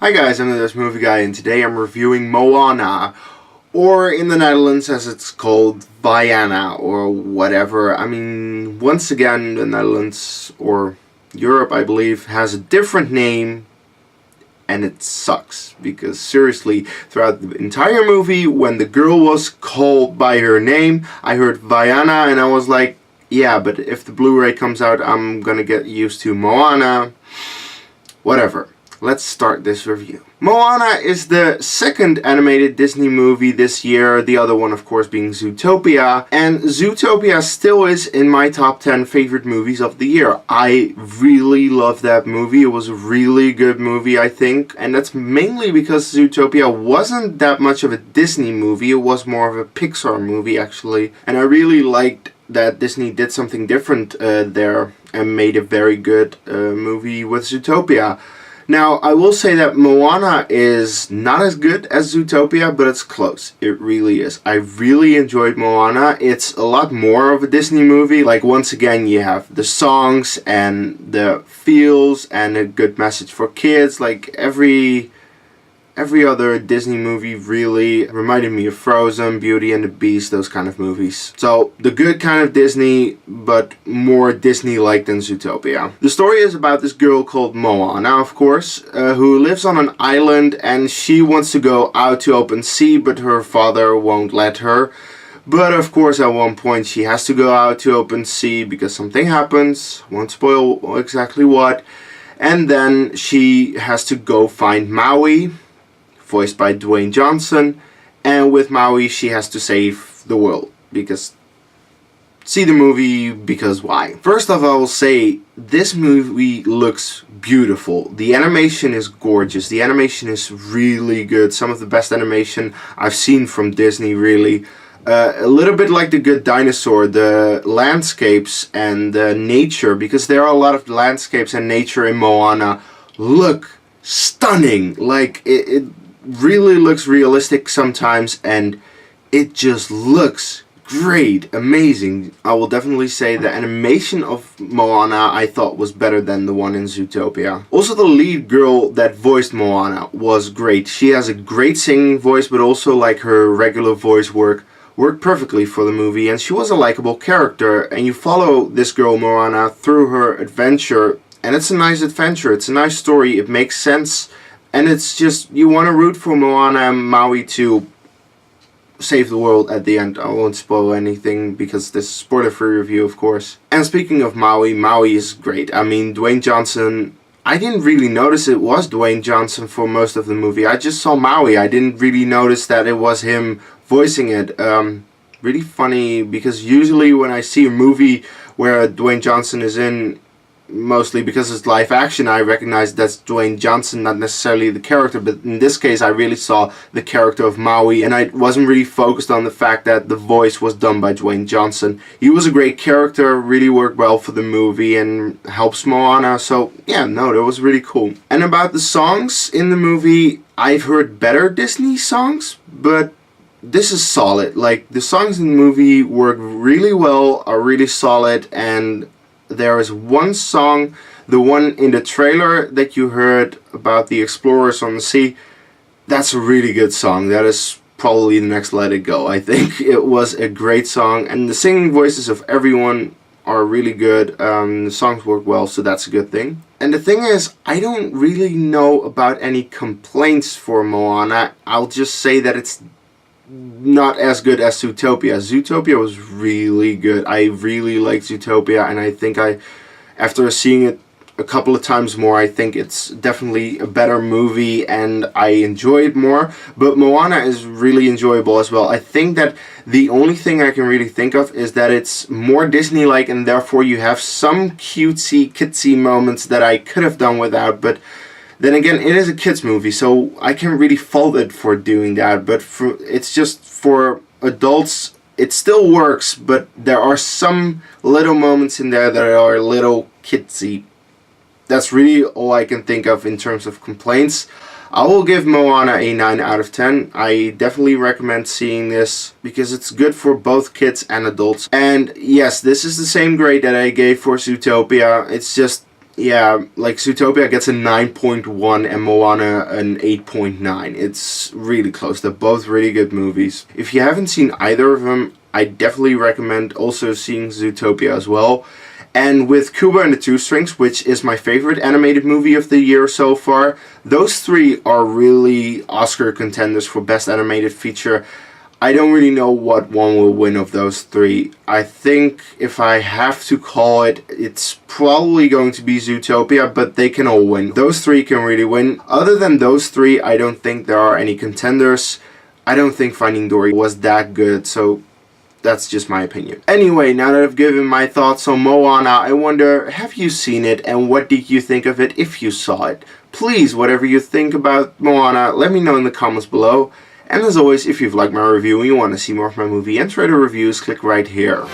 Hi guys, I'm this movie guy and today I'm reviewing Moana, or in the Netherlands as it's called, Moana or whatever. I mean, once again the Netherlands, or Europe I believe, has a different name and it sucks. Because seriously, throughout the entire movie, when the girl was called by her name, I heard Moana and I was like, yeah, but if the Blu-ray comes out I'm gonna get used to Moana. Whatever. Let's start this review. Moana is the second animated Disney movie this year, the other one of course being Zootopia, and Zootopia still is in my top 10 favorite movies of the year. I really love that movie. It was a really good movie, I think, and that's mainly because Zootopia wasn't that much of a Disney movie, it was more of a Pixar movie actually, and I really liked that Disney did something different there and made a very good movie with Zootopia. Now, I will say that Moana is not as good as Zootopia, but it's close. It really is. I really enjoyed Moana. It's a lot more of a Disney movie. Like, once again, you have the songs and the feels and a good message for kids. Like, every other Disney movie really reminded me of Frozen, Beauty and the Beast, those kind of movies. So, the good kind of Disney, but more Disney-like than Zootopia. The story is about this girl called Moana, of course, who lives on an island and she wants to go out to open sea, but her father won't let her. But of course at one point she has to go out to open sea because something happens, won't spoil exactly what, and then she has to go find Maui, voiced by Dwayne Johnson, and with Maui she has to save the world, because see the movie, because why? First off, I will say this movie looks beautiful. The animation is gorgeous. The animation is really good. Some of the best animation I've seen from Disney, really. A little bit like The Good Dinosaur, the landscapes and the nature, because there are a lot of landscapes and nature in Moana, look stunning. Like, it really looks realistic sometimes, and it just looks great, amazing. I will definitely say the animation of Moana I thought was better than the one in Zootopia. Also, the lead girl that voiced Moana was great. She has a great singing voice, but also like her regular voice worked perfectly for the movie, and she was a likable character, and you follow this girl Moana through her adventure, and it's a nice adventure, it's a nice story, it makes sense. And it's just, you want to root for Moana and Maui to save the world at the end. I won't spoil anything because this is a spoiler-free review, of course. And speaking of Maui, Maui is great. I mean, Dwayne Johnson, I didn't really notice it was Dwayne Johnson for most of the movie. I just saw Maui. I didn't really notice that it was him voicing it. Really funny, because usually when I see a movie where Dwayne Johnson is in, mostly because it's live action, I recognize that's Dwayne Johnson, not necessarily the character, but in this case I really saw the character of Maui, and I wasn't really focused on the fact that the voice was done by Dwayne Johnson. He was a great character, really worked well for the movie and helps Moana, so yeah, no, that was really cool. And about the songs in the movie, I've heard better Disney songs, but this is solid. Like, the songs in the movie work really well, are really solid, and there is one song, the one in the trailer that you heard about the explorers on the sea. That's a really good song. That is probably the next Let It Go. I think it was a great song, and the singing voices of everyone are really good. The songs work well, so that's a good thing. And the thing is, I don't really know about any complaints for Moana. I'll just say that it's not as good as Zootopia. Zootopia was really good. I really liked Zootopia, and I think after seeing it a couple of times more, I think it's definitely a better movie and I enjoy it more. But Moana is really enjoyable as well. I think that the only thing I can really think of is that it's more Disney-like, and therefore you have some cutesy, kitsy moments that I could have done without, but then again, it is a kids movie, so I can't really fault it for doing that. But it's just for adults, it still works, but there are some little moments in there that are a little kidsy. That's really all I can think of in terms of complaints. I will give Moana a 9 out of 10. I definitely recommend seeing this because it's good for both kids and adults. And yes, this is the same grade that I gave for Zootopia. It's just yeah, like Zootopia gets a 9.1 and Moana an 8.9. It's really close. They're both really good movies. If you haven't seen either of them, I definitely recommend also seeing Zootopia as well. And with Kubo and the Two Strings, which is my favorite animated movie of the year so far, those three are really Oscar contenders for Best Animated Feature. I don't really know what one will win of those three. I think if I have to call it, it's probably going to be Zootopia, but they can all win. Those three can really win. Other than those three, I don't think there are any contenders. I don't think Finding Dory was that good, so that's just my opinion. Anyway, now that I've given my thoughts on Moana, I wonder, have you seen it and what did you think of it if you saw it? Please, whatever you think about Moana, let me know in the comments below. And as always, if you've liked my review and you want to see more of my movie and trailer reviews, click right here.